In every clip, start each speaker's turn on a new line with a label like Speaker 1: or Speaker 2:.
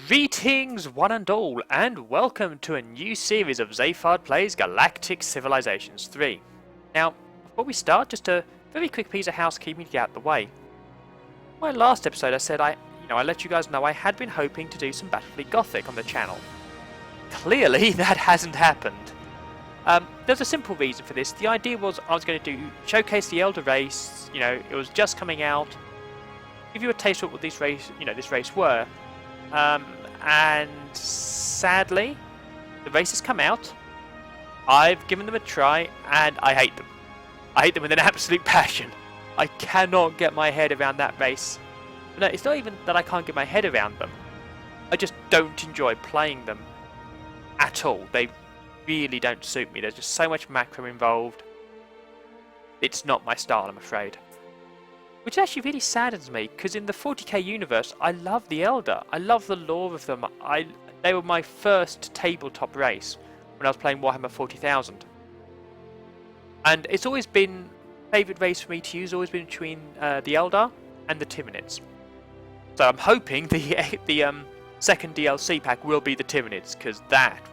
Speaker 1: Greetings one and all, and welcome to a new series of Zayfard Plays Galactic Civilizations 3. Now, before we start, just a very quick piece of housekeeping to get out of the way. In my last episode I said I let you guys know I had been hoping to do some Battlefleet Gothic on the channel. Clearly that hasn't happened. There's a simple reason for this. The idea was I was going to showcase the Elder race, it was just coming out, give you a taste of what this race were. And sadly, the race has come out. I've given them a try, and I hate them. I hate them with an absolute passion. I cannot get my head around that race. No, it's not even that I can't get my head around them. I just don't enjoy playing them at all. They really don't suit me. There's just so much macro involved. It's not my style, I'm afraid. Which actually really saddens me, because in the 40k universe, I love the Elder. I love the lore of them. They were my first tabletop race when I was playing Warhammer 40,000. And it's always been a favourite race for me to use, always been between the Elder and the Tyranids. So I'm hoping the second DLC pack will be the Tyranids, because that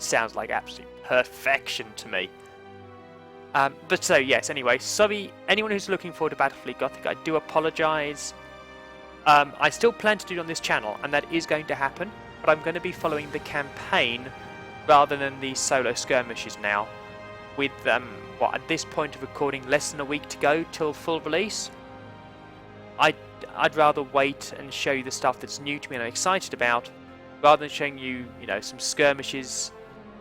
Speaker 1: sounds like absolute perfection to me. But so yes, anyway, sorry anyone who's looking forward to Battlefleet Gothic, I do apologise. I still plan to do it on this channel, and that is going to happen, but I'm going to be following the campaign rather than the solo skirmishes now. With, at this point of recording, less than a week to go till full release. I'd rather wait and show you the stuff that's new to me and I'm excited about, rather than showing you, some skirmishes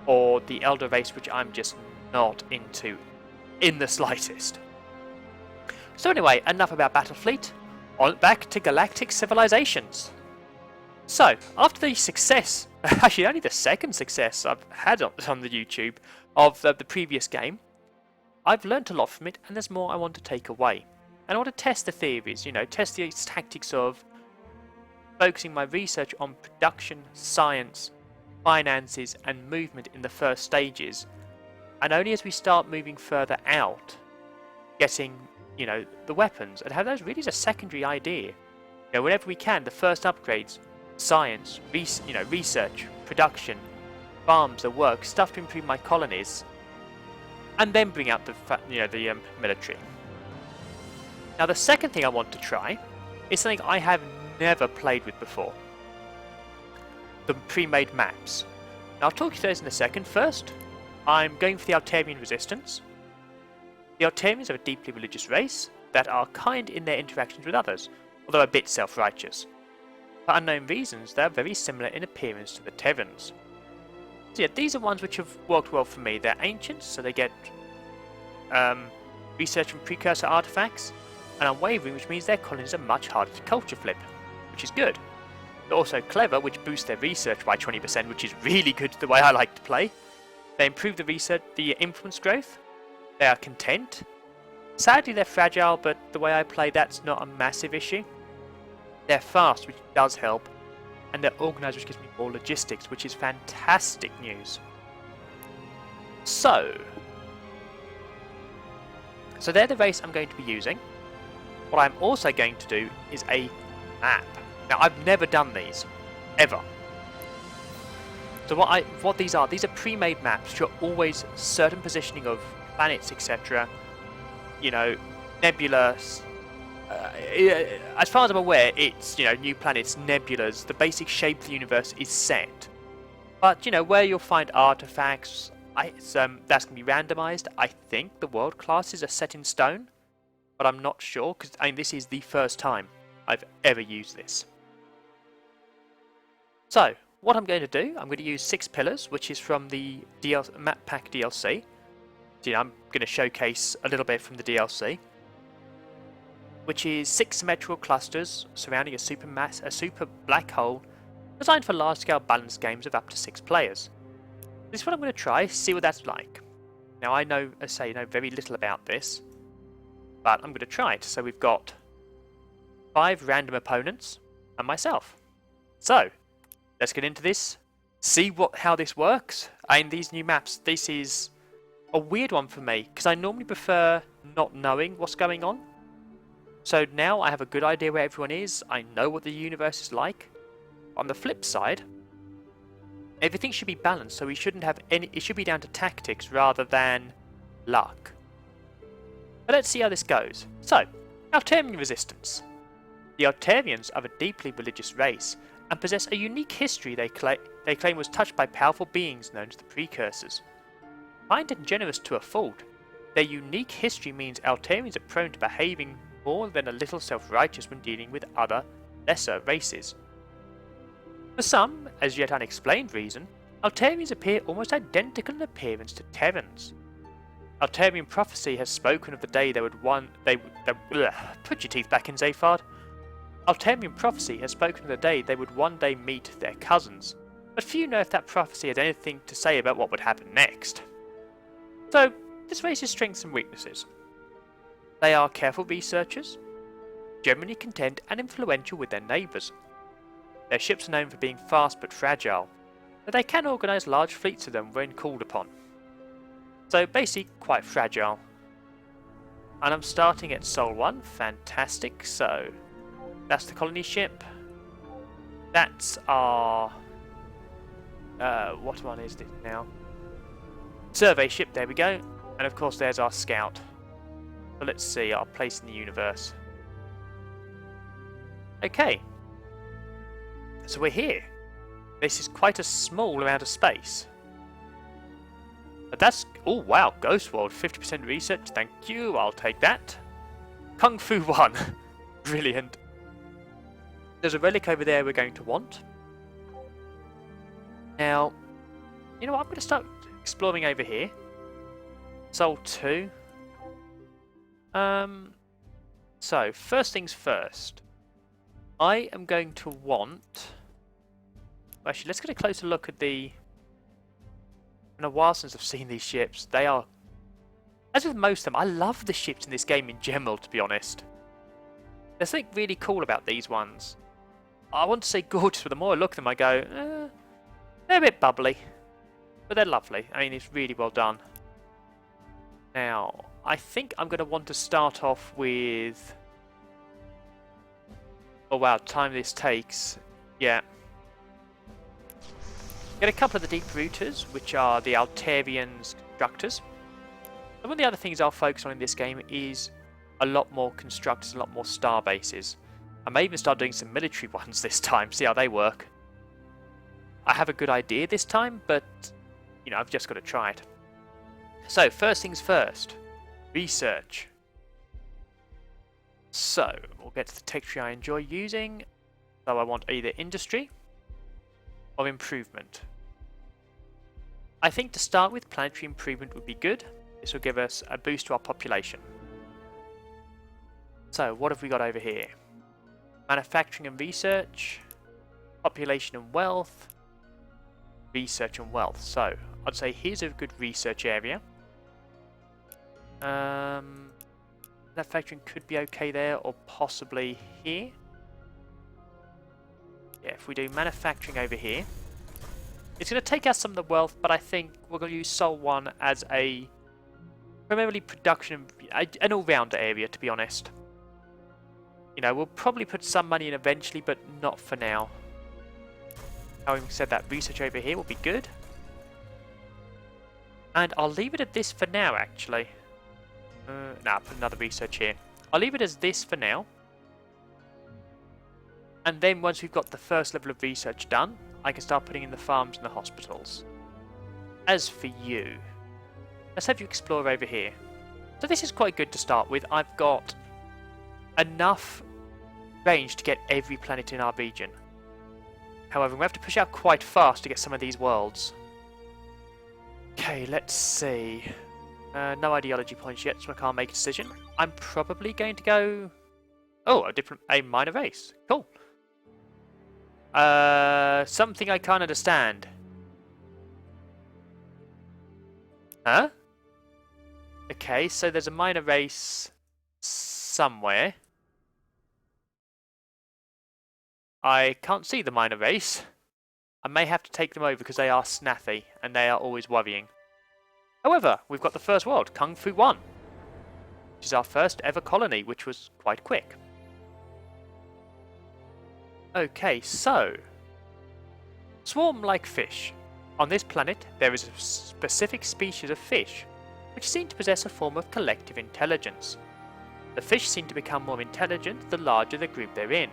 Speaker 1: or the Elder race, which I'm just not into in the slightest. So anyway, enough about Battlefleet. Back to Galactic Civilizations. So, after the success, actually only the second success I've had on the YouTube of the previous game, I've learnt a lot from it, and there's more I want to take away. And I want to test the theories, test the tactics of focusing my research on production, science, finances and movement in the first stages. And only as we start moving further out, getting, the weapons, and have those really as a secondary idea. Whenever we can, the first upgrades, science, research, production, farms, the work, stuff to improve my colonies, and then bring out the military. Now the second thing I want to try is something I have never played with before. The pre-made maps. Now I'll talk you through those in a second. First, I'm going for the Altarian Resistance. The Altarians are a deeply religious race that are kind in their interactions with others, although a bit self-righteous. For unknown reasons, they are very similar in appearance to the Terrans. So yeah, these are ones which have worked well for me. They're ancients, so they get research from precursor artifacts, and unwavering, which means their colonies are much harder to culture flip, which is good. They're also clever, which boosts their research by 20%, which is really good the way I like to play. They improve the influence growth. They are content. Sadly, they're fragile, but the way I play, that's not a massive issue. They're fast, which does help. And they're organised, which gives me more logistics, which is fantastic news. So they're the race I'm going to be using. What I'm also going to do is a map. Now, I've never done these, ever. So what these are pre-made maps which are always certain positioning of planets, etc. Nebulas. As far as I'm aware, it's new planets, nebulas. The basic shape of the universe is set. But where you'll find artifacts, that's going to be randomized. I think the world classes are set in stone, but I'm not sure because this is the first time I've ever used this. So, what I'm going to do, I'm going to use 6 pillars, which is from the map pack DLC. So, I'm going to showcase a little bit from the DLC, which is 6 symmetrical clusters surrounding a super black hole, designed for large-scale balanced games of up to 6 players. This is what I'm going to try, see what that's like. Now I know very little about this, but I'm going to try it. So we've got 5 random opponents and myself. So let's get into this, see how this works. These new maps, this is a weird one for me, because I normally prefer not knowing what's going on. So now I have a good idea where everyone is, I know what the universe is like. on the flip side, everything should be balanced, so we shouldn't have any. It should be down to tactics rather than luck. But let's see how this goes. So, Altarian Resistance. The Altarians are a deeply religious race and possess a unique history they claim was touched by powerful beings known as the Precursors. Kind and generous to a fault, their unique history means Altarians are prone to behaving more than a little self-righteous when dealing with other, lesser races. For some, as yet unexplained reason, Altarians appear almost identical in appearance to Terrans. Altarian prophecy has spoken of the day they would put your teeth back in, Zayfard. Altarian prophecy has spoken of the day they would one day meet their cousins, but few know if that prophecy has anything to say about what would happen next. So, this race's strengths and weaknesses. They are careful researchers, generally content and influential with their neighbours. Their ships are known for being fast but fragile, but they can organise large fleets of them when called upon. So basically quite fragile. And I'm starting at Sol 1, fantastic, so that's the colony ship. That's our... what one is this now? Survey ship, there we go. And of course there's our scout. So let's see, our place in the universe. Okay. So we're here. This is quite a small amount of space. But that's... oh wow, Ghost World, 50% research, thank you, I'll take that. Kung Fu 1. Brilliant. There's a relic over there we're going to want. Now, you know what, I'm going to start exploring over here. Sol 2. So, first things first. I am going to want... actually, let's get a closer look at the... It's been a while since I've seen these ships. They are... as with most of them, I love the ships in this game in general, to be honest. There's something really cool about these ones. I want to say gorgeous, but the more I look at them, I go, they're a bit bubbly. But they're lovely. I mean, it's really well done. Now, I think I'm going to want to start off with... oh wow, time this takes. Yeah. Get a couple of the deep rooters, which are the Altarians constructors. And one of the other things I'll focus on in this game is a lot more constructors, a lot more star bases. I may even start doing some military ones this time, see how they work. I have a good idea this time, but, you know, I've just got to try it. So, first things first. Research. So, we'll get to the texture I enjoy using. So I want either industry or improvement. I think to start with, planetary improvement would be good. This will give us a boost to our population. So, what have we got over here? Manufacturing and research, population and wealth, research and wealth. So, I'd say here's a good research area. Manufacturing could be okay there, or possibly here. Yeah, if we do manufacturing over here, it's going to take us some of the wealth, but I think we're going to use Sol 1 as a primarily production, an all-rounder area, to be honest. You know, we'll probably put some money in eventually, but not for now. Having said that, research over here will be good. And I'll leave it at this for now, actually. Nah, put another research here. I'll leave it as this for now. And then once we've got the first level of research done, I can start putting in the farms and the hospitals. As for you, let's have you explore over here. So this is quite good to start with. I've got enough range to get every planet in our region. However, we have to push out quite fast to get some of these worlds. Okay, let's see. No ideology points yet, so I can't make a decision. I'm probably going to go... oh, a minor race. Cool. Something I can't understand. Huh? Okay, so there's a minor race somewhere. I can't see the minor race. I may have to take them over because they are snappy and they are always worrying. However, we've got the first world, Kung Fu 1, which is our first ever colony, which was quite quick. Okay, so Swarm like fish. On this planet, there is a specific species of fish which seem to possess a form of collective intelligence. The fish seem to become more intelligent the larger the group they're in,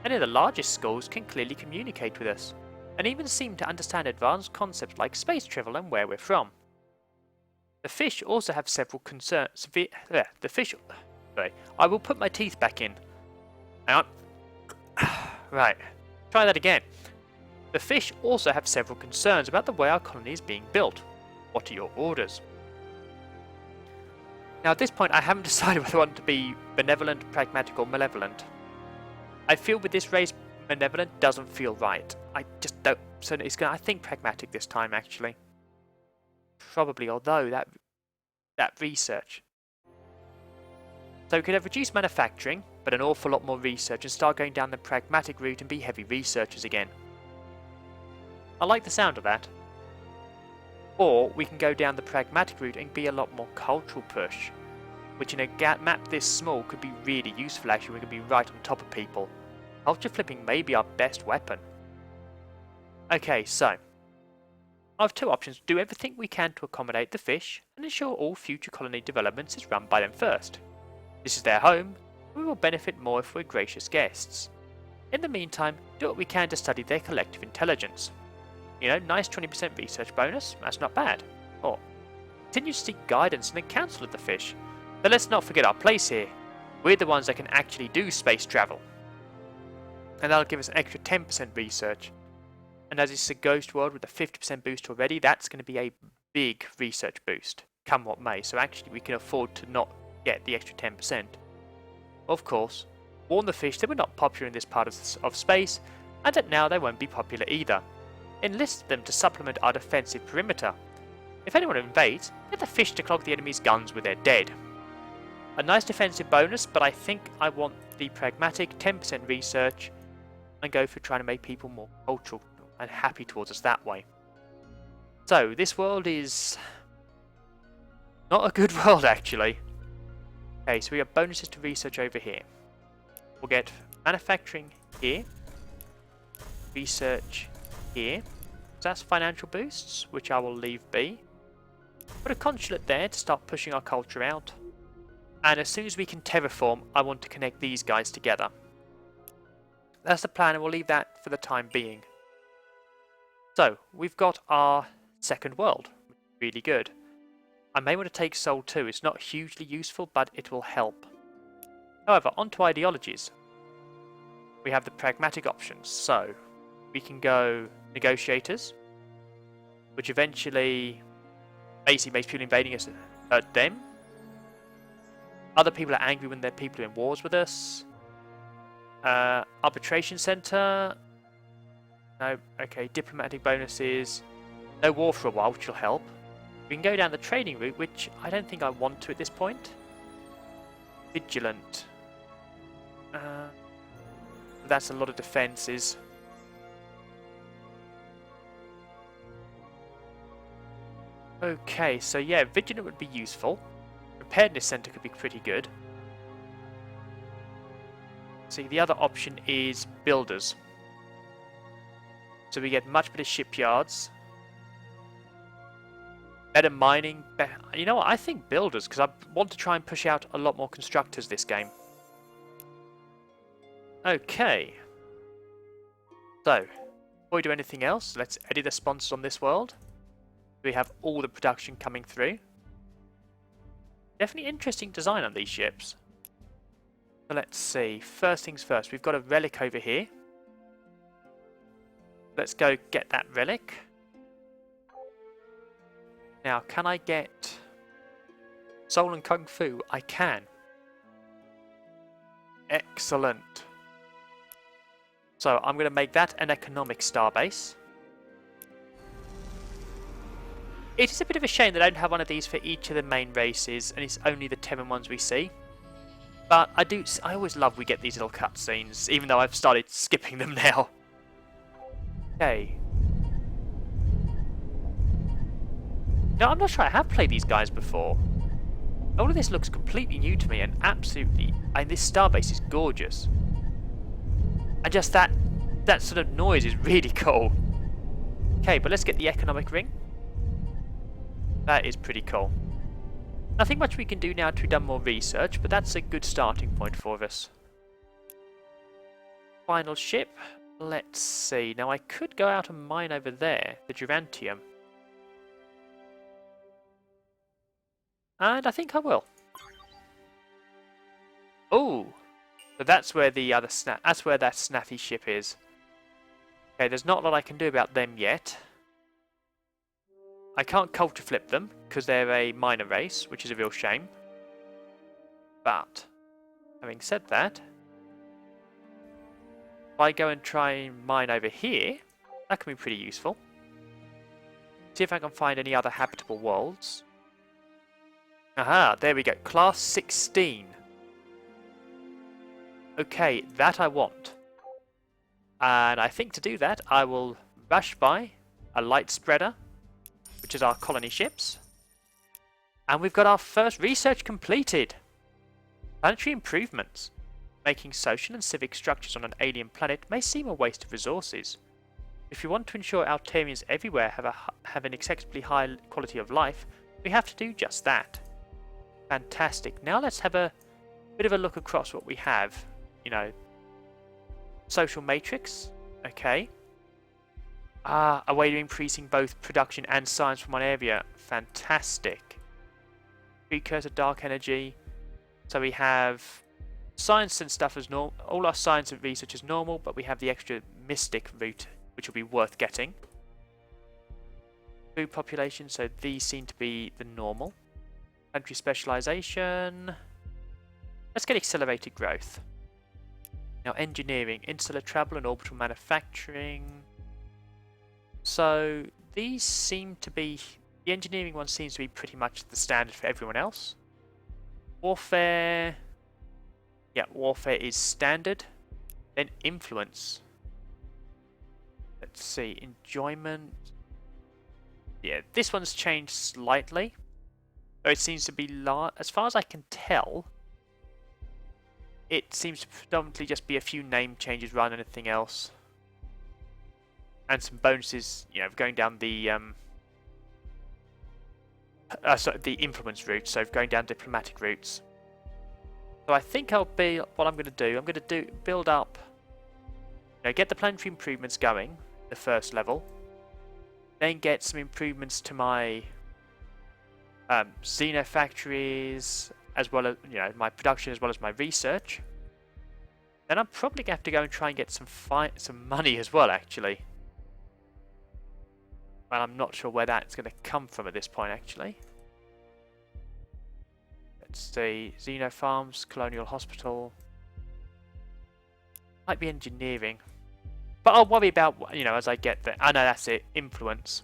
Speaker 1: and in the largest schools can clearly communicate with us, and even seem to understand advanced concepts like space travel and where we're from. The fish also have several concerns. Sorry, I will put my teeth back in. Hang on. Right, try that again. The fish also have several concerns about the way our colony is being built. What are your orders? Now at this point I haven't decided whether I want to be benevolent, pragmatic or malevolent. I feel with this race benevolent doesn't feel right. I just don't. So I think pragmatic this time actually. Probably, although that research. So we could have reduced manufacturing, but an awful lot more research and start going down the pragmatic route and be heavy researchers again. I like the sound of that. Or we can go down the pragmatic route and be a lot more cultural push, which in a map this small could be really useful actually. We could be right on top of people. Culture flipping may be our best weapon. Okay, so I have two options. Do everything we can to accommodate the fish and ensure all future colony developments is run by them first. This is their home. We will benefit more if we're gracious guests. In the meantime, do what we can to study their collective intelligence. You know, nice 20% research bonus, that's not bad. Or continue to seek guidance in the council of the fish. But let's not forget our place here. We're the ones that can actually do space travel. And that'll give us an extra 10% research. And as it's a ghost world with a 50% boost already, that's going to be a big research boost, come what may. So actually we can afford to not get the extra 10%. Of course, warn the fish they were not popular in this part of space, and that now they won't be popular either. Enlist them to supplement our defensive perimeter. If anyone invades, get the fish to clog the enemy's guns with their dead. A nice defensive bonus, but I think I want the pragmatic 10% research and go for trying to make people more cultural and happy towards us that way. So, this world is not a good world actually. Okay, so we have bonuses to research over here. We'll get manufacturing here, research here. So that's financial boosts, which I will leave be. Put a consulate there to start pushing our culture out. And as soon as we can terraform, I want to connect these guys together. That's the plan, and we'll leave that for the time being. So, we've got our second world. Really good. I may want to take Sol 2. It's not hugely useful, but it will help. However, onto ideologies. We have the pragmatic options. So, we can go negotiators, which eventually basically makes people invading us hurt them. Other people are angry when their people are in wars with us. Arbitration center. No, okay, diplomatic bonuses. No war for a while, which will help. We can go down the trading route, which I don't think I want to at this point. Vigilant. That's a lot of defenses. Okay, so yeah, Vigilant would be useful. Preparedness Center could be pretty good. See, the other option is Builders. So we get much better shipyards. Better mining. You know what, I think Builders, because I want to try and push out a lot more constructors this game. Okay. So, before we do anything else, let's edit the sponsors on this world. We have all the production coming through. Definitely interesting design on these ships. So let's see. First things first, we've got a relic over here. Let's go get that relic. Now, can I get Soul and Kung Fu? I can. Excellent. So I'm going to make that an economic starbase. It is a bit of a shame that I don't have one of these for each of the main races, and it's only the Terran ones we see. But I always love we get these little cutscenes, even though I've started skipping them now. Okay. No, I'm not sure I have played these guys before. All of this looks completely new to me, and absolutely, this starbase is gorgeous. And just that sort of noise is really cool. Okay, but let's get the economic ring. That is pretty cool. Nothing much we can do now to have done more research, but that's a good starting point for us. Final ship. Let's see. Now I could go out and mine over there, the Durantium. And I think I will. Oh, so that's where the other that's where that snatty ship is. Okay, there's not a lot I can do about them yet. I can't culture flip them because they're a minor race, which is a real shame. But having said that, if I go and try and mine over here, that can be pretty useful. See if I can find any other habitable worlds. Aha, there we go. Class 16. Okay, that I want. And I think to do that, I will rush by a light spreader, which is our colony ships. And we've got our first research completed. Planetary improvements. Making social and civic structures on an alien planet may seem a waste of resources. If you want to ensure Altarians everywhere have an acceptably high quality of life, we have to do just that. Fantastic. Now let's have a bit of a look across what we have. You know, social matrix. Okay. A way of increasing both production and science from one area. Fantastic. Precursor dark energy. So we have science and stuff as normal. All our science and research is normal, but we have the extra mystic route, which will be worth getting. Food population, so these seem to be the normal. Country specialization. Let's get accelerated growth. Now engineering, insular travel and orbital manufacturing. So these seem to be, the engineering one seems to be pretty much the standard for everyone else. Warfare, yeah, warfare is standard. Then influence. Let's see, enjoyment. Yeah, this one's changed slightly. Though it seems to be large, as far as I can tell, it seems to predominantly just be a few name changes rather than anything else. And some bonuses, you know, going down the the influence route, so going down diplomatic routes. So I think what I'm going to do, build up, you know, get the planetary improvements going, the first level, then get some improvements to my Xeno factories, as well as, you know, my production as well as my research. Then I'm probably going to have to go and try and get some money as well, actually. And I'm not sure where that's going to come from at this point, actually. Let's see, Xeno Farms, Colonial Hospital. Might be engineering. But I'll worry about, you know, as I get there. I know that's it, influence.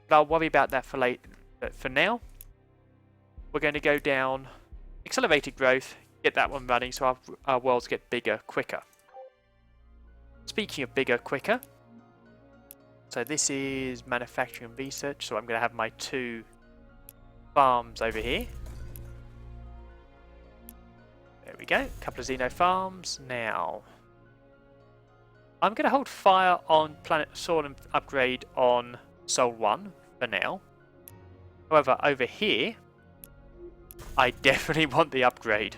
Speaker 1: But I'll worry about that for later. But for now, we're going to go down accelerated growth, get that one running so our worlds get bigger quicker. Speaking of bigger quicker, so this is manufacturing and research, so I'm going to have my 2 farms over here. There we go, a couple of Xeno farms. Now, I'm going to hold fire on Planet Soul and upgrade on Sol 1 for now. However, over here, I definitely want the upgrade.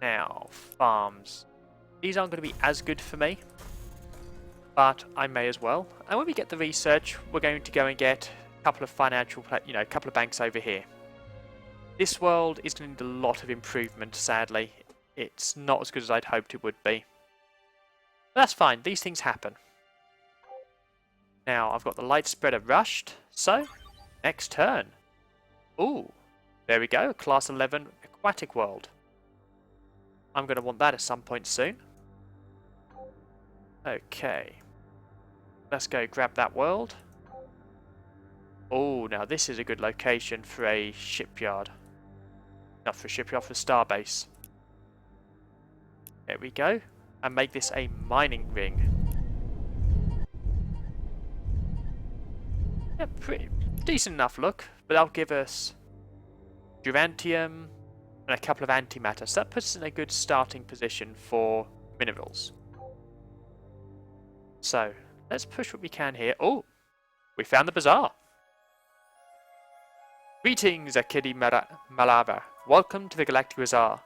Speaker 1: Now, farms. These aren't going to be as good for me, but I may as well. And when we get the research, we're going to go and get a couple of a couple of banks over here. This world is going to need a lot of improvement, sadly. It's not as good as I'd hoped it would be. But that's fine, these things happen. Now, I've got the light spreader rushed, so next turn. Ooh, there we go, class 11 aquatic world. I'm going to want that at some point soon. Okay. Let's go grab that world. Oh, now this is a good location for a shipyard. Not for a shipyard, for a starbase. There we go. And make this a mining ring. Yeah, pretty decent enough look, but that'll give us Durantium and a couple of antimatter. So that puts us in a good starting position for minerals. So, Let's push what we can here. Oh, we found the bazaar. Greetings, Akidi Malava. Welcome to the Galactic Bazaar.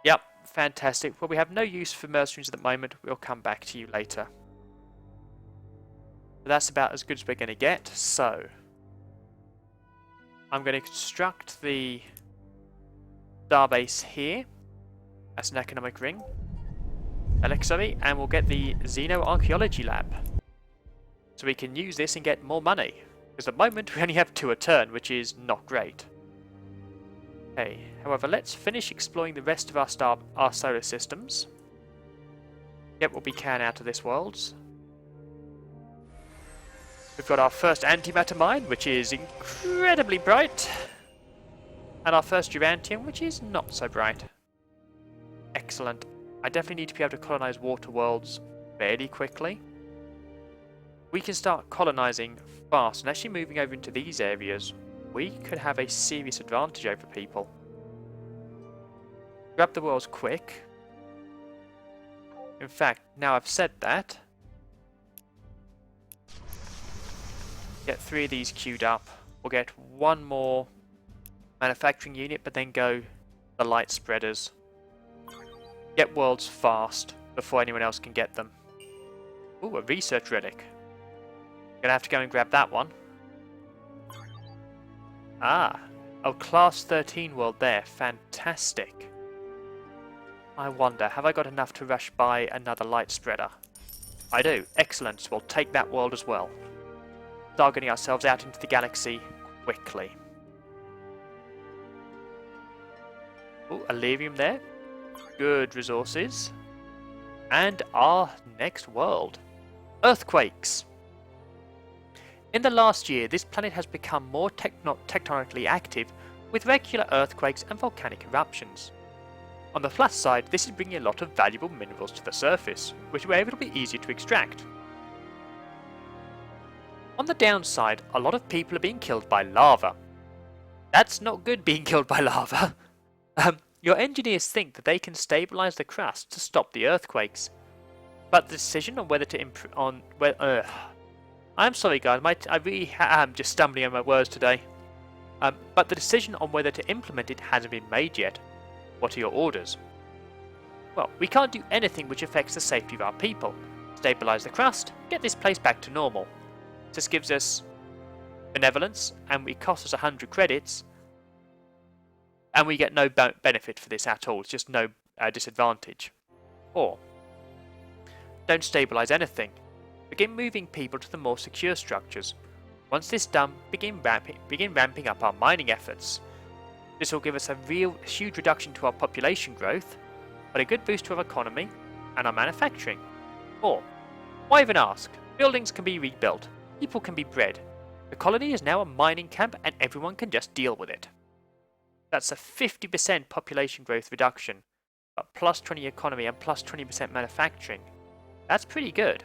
Speaker 1: Yep, fantastic. Well, we have no use for mercenaries at the moment. We'll come back to you later. But that's about as good as we're going to get. So, I'm going to construct the starbase here. That's an economic ring. Elixir, and we'll get the Xenoarchaeology lab. So we can use this and get more money. Because at the moment we only have 2 a turn, which is not great. Okay, however, let's finish exploring the rest of our solar systems. Get what we can out of this world. We've got our first antimatter mine, which is incredibly bright. And our first Durantium, which is not so bright. Excellent. I definitely need to be able to colonize water worlds fairly quickly. We can start colonizing fast, and actually moving over into these areas, we could have a serious advantage over people. Grab the worlds quick. In fact, now I've said that, get 3 of these queued up. We'll get 1 more manufacturing unit, but then go the light spreaders. Get worlds fast before anyone else can get them. Ooh, a research relic. Gonna have to go and grab that one. Ah, oh, class 13 world there. Fantastic. I wonder, have I got enough to rush by another light spreader? I do. Excellent. So we'll take that world as well. Start getting ourselves out into the galaxy quickly. Ooh, Illyrium there. Good resources. And our next world. Earthquakes. In the last year, this planet has become more tectonically active, with regular earthquakes and volcanic eruptions. On the plus side, this is bringing a lot of valuable minerals to the surface, which were able to be easier to extract. On the downside, a lot of people are being killed by lava. That's not good, being killed by lava. Your engineers think that they can stabilize the crust to stop the earthquakes, but the decision on whether to improve on I'm sorry guys, I really am just stumbling on my words today. But the decision on whether to implement it hasn't been made yet. What are your orders? Well, we can't do anything which affects the safety of our people. Stabilize the crust, get this place back to normal. This gives us benevolence, and it costs us 100 credits, and we get no benefit for this at all. It's just no disadvantage. Or, don't stabilize anything. Begin moving people to the more secure structures. Once this done, begin ramping up our mining efforts. This will give us a huge reduction to our population growth, but a good boost to our economy and our manufacturing. Or, why even ask? Buildings can be rebuilt, people can be bred. The colony is now a mining camp and everyone can just deal with it. That's a 50% population growth reduction, but plus 20 economy and plus 20% manufacturing. That's pretty good.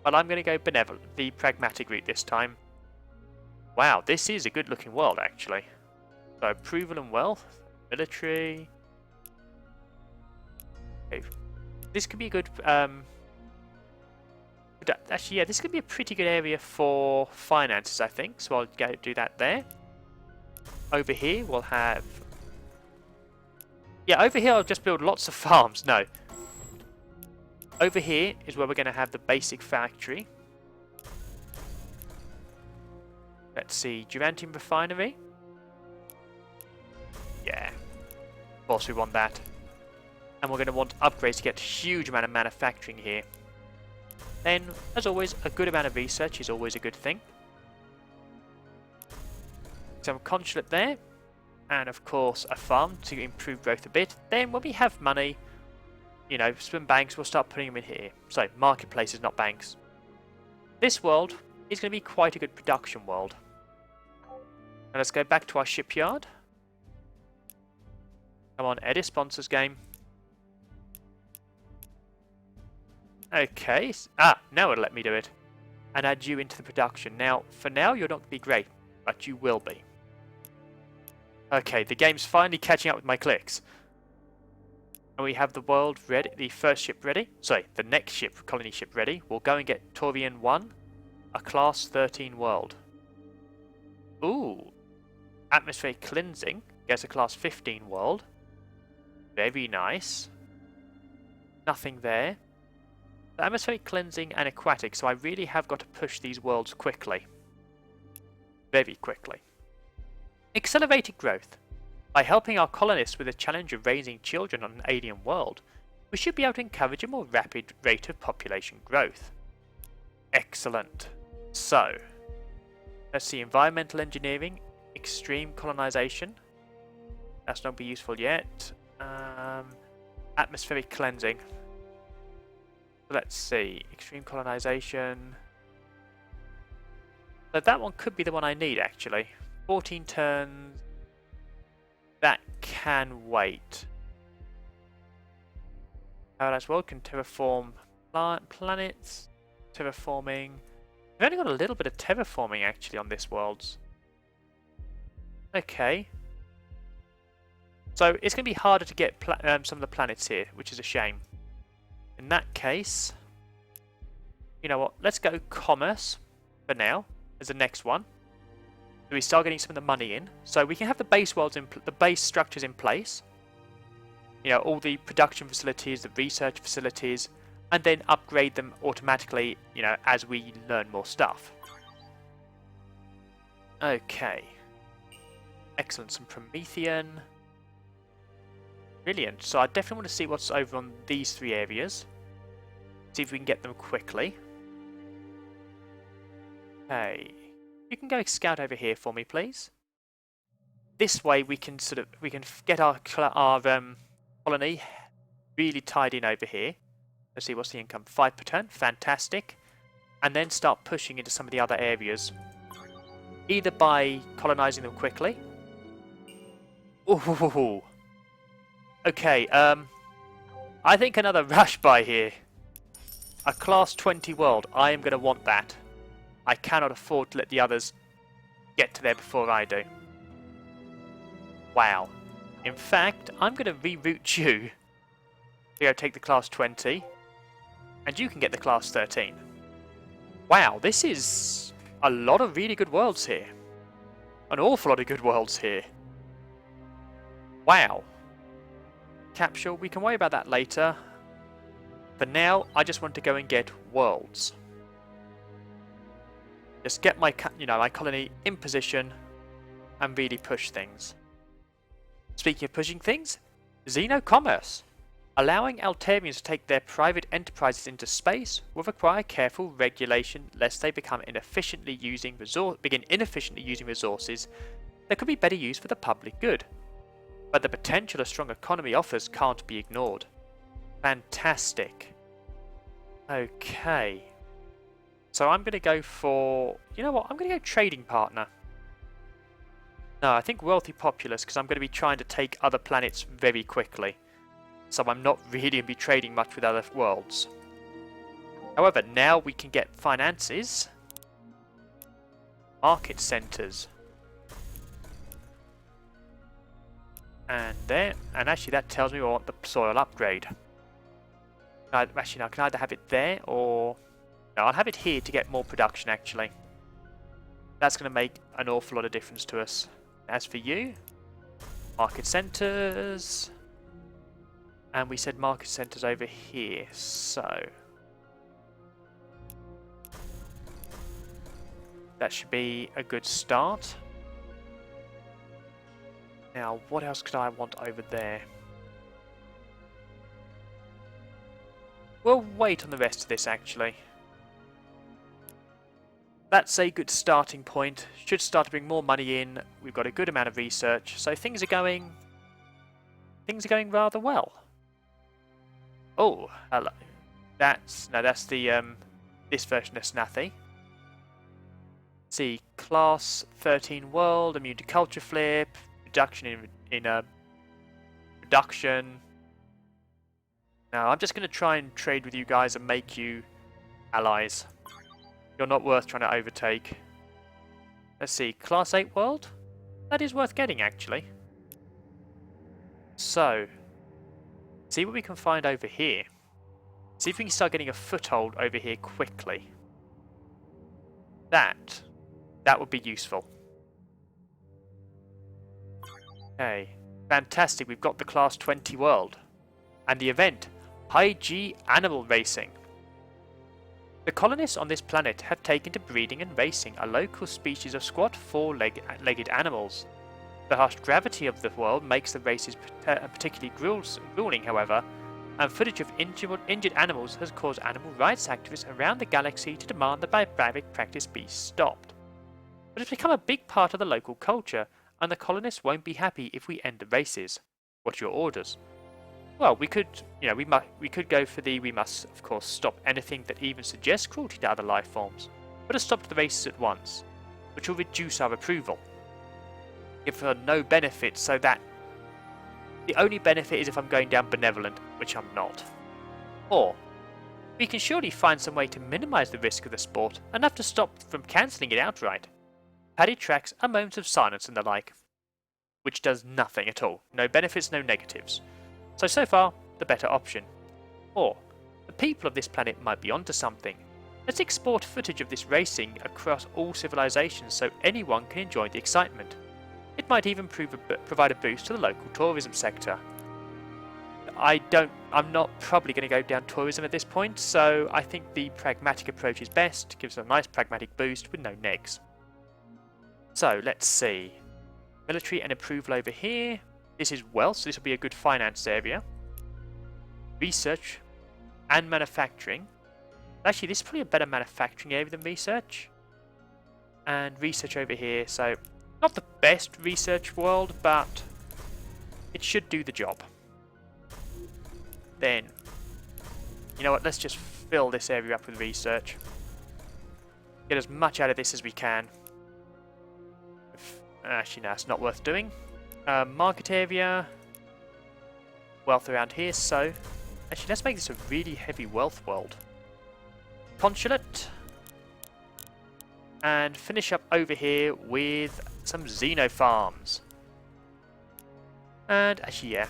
Speaker 1: But I'm going to go benevolent, the pragmatic route this time. Wow, this is a good looking world actually. So approval and wealth, military. Okay. This could be a good. Actually, yeah, this could be a pretty good area for finances, I think. So I'll go do that there. Over here we'll have. Yeah, over here I'll just build lots of farms. No. Over here is where we're going to have the basic factory. Let's see, Durantium refinery. Yeah, of course we want that. And we're going to want upgrades to get a huge amount of manufacturing here. Then, as always, a good amount of research is always a good thing. Some consulate there. And of course a farm to improve growth a bit. Then when we have money, you know, swim banks, we'll start putting them in here. So, marketplaces, not banks. This world is going to be quite a good production world. Now let's go back to our shipyard. Come on, edit sponsors game. Okay. Now it'll let me do it. And add you into the production. Now, for now, you're not going to be great, but you will be. Okay, the game's finally catching up with my clicks. And we have the world ready, the first ship ready. Sorry, the next ship, colony ship ready. We'll go and get Taurian 1, a class 13 world. Ooh, atmospheric cleansing gets a class 15 world. Very nice. Nothing there. The atmospheric cleansing and aquatic, so I really have got to push these worlds quickly. Very quickly. Accelerated growth. By helping our colonists with the challenge of raising children on an alien world, we should be able to encourage a more rapid rate of population growth. Excellent. So, let's see, environmental engineering, extreme colonization. That's not be useful yet. Atmospheric cleansing. Let's see, extreme colonization. So that one could be the one I need actually. 14 turns. That can wait. Paradise World can terraform planets. Terraforming. We've only got a little bit of terraforming actually on this world. Okay. So it's going to be harder to get some of the planets here, which is a shame. In that case, you know what? Let's go commerce for now as the next one. So we start getting some of the money in, so we can have the base worlds the base structures in place. You know, all the production facilities, the research facilities, and then upgrade them automatically. You know, as we learn more stuff. Okay. Excellent. Some Promethean. Brilliant. So I definitely want to see what's over on these three areas. See if we can get them quickly. Okay. You can go scout over here for me, please. This way we can get our colony really tied in over here. Let's see, what's the income? 5 per turn. Fantastic. And then start pushing into some of the other areas. Either by colonizing them quickly. Ooh. Okay, I think another rush by here. A class 20 world. I am going to want that. I cannot afford to let the others get to there before I do. Wow. In fact, I'm going to reroute you to go take the class 20. And you can get the class 13. Wow, this is a lot of really good worlds here. An awful lot of good worlds here. Wow. Capsule, we can worry about that later. For now, I just want to go and get worlds. Just get my, my colony in position and really push things. Speaking of pushing things, Xeno-commerce. Allowing Altarians to take their private enterprises into space will require careful regulation lest they begin inefficiently using resources that could be better used for the public good. But the potential a strong economy offers can't be ignored. Fantastic. Okay. So I'm going to go for... You know what? I'm going to go trading partner. No, I think wealthy populace because I'm going to be trying to take other planets very quickly. So I'm not really going to be trading much with other worlds. However, now we can get finances. Market centers. And there. And actually that tells me I want the soil upgrade. Actually, no, I can either have it there or... No, I'll have it here to get more production, actually. That's going to make an awful lot of difference to us. As for you, market centers. And we said market centers over here, so... That should be a good start. Now, what else could I want over there? We'll wait on the rest of this, actually. That's a good starting point. Should start to bring more money in. We've got a good amount of research, so things are going rather well. Oh, hello. That's the this version of Snathi. See, class 13 world, immune to culture flip, reduction in production. Now I'm just going to try and trade with you guys and make you allies. You're not worth trying to overtake. Let's see, class 8 world? That is worth getting, actually. So, see what we can find over here. See if we can start getting a foothold over here quickly. That would be useful. Okay, fantastic. We've got the Class 20 world. And the event, High G Animal Racing. The colonists on this planet have taken to breeding and racing a local species of squat four-legged animals. The harsh gravity of the world makes the races particularly grueling, however, and footage of injured animals has caused animal rights activists around the galaxy to demand the barbaric practice be stopped. But it's become a big part of the local culture, and the colonists won't be happy if we end the races. What's your orders? Well, we could go for we must, of course, stop anything that even suggests cruelty to other life forms, but to stop the races at once, which will reduce our approval. If for no benefit, so that the only benefit is if I'm going down benevolent, which I'm not. Or, we can surely find some way to minimise the risk of the sport, enough to stop from cancelling it outright. Paddy tracks and moments of silence and the like. Which does nothing at all. No benefits, no negatives. So far, the better option. Or, the people of this planet might be onto something. Let's export footage of this racing across all civilizations so anyone can enjoy the excitement. It might even provide a boost to the local tourism sector. I'm not probably going to go down tourism at this point, so I think the pragmatic approach is best. Gives a nice pragmatic boost with no negs. So, let's see. Military and approval over here. This is wealth, so this will be a good finance area. Research and manufacturing. Actually, this is probably a better manufacturing area than research. And research over here, so not the best research world, but it should do the job. Then, you know what, let's just fill this area up with research. Get as much out of this as we can. Actually, no, it's not worth doing. Market area. Wealth around here, so actually let's make this a really heavy wealth world. Consulate. And finish up over here with some Xeno farms. And actually, yeah,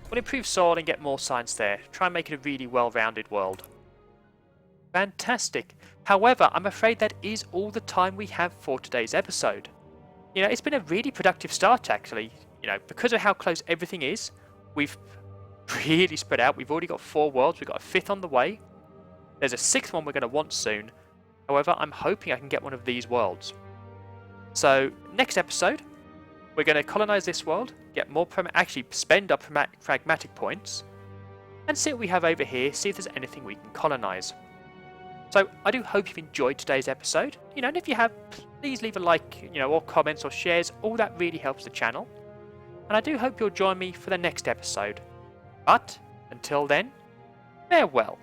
Speaker 1: we'll improve soil and get more science there. Try and make it a really well-rounded world. Fantastic. However, I'm afraid that is all the time we have for today's episode. You know, it's been a really productive start, actually. You know, because of how close everything is, we've really spread out. We've already got 4 worlds. We've got a 5th on the way. There's a 6th one we're going to want soon. However, I'm hoping I can get one of these worlds. So, next episode, we're going to colonize this world, get more actually spend our pragmatic points, and see what we have over here, see if there's anything we can colonize. So, I do hope you've enjoyed today's episode. You know, and if you have, please leave a like, you know, or comments or shares. All that really helps the channel. And I do hope you'll join me for the next episode. But, until then, farewell.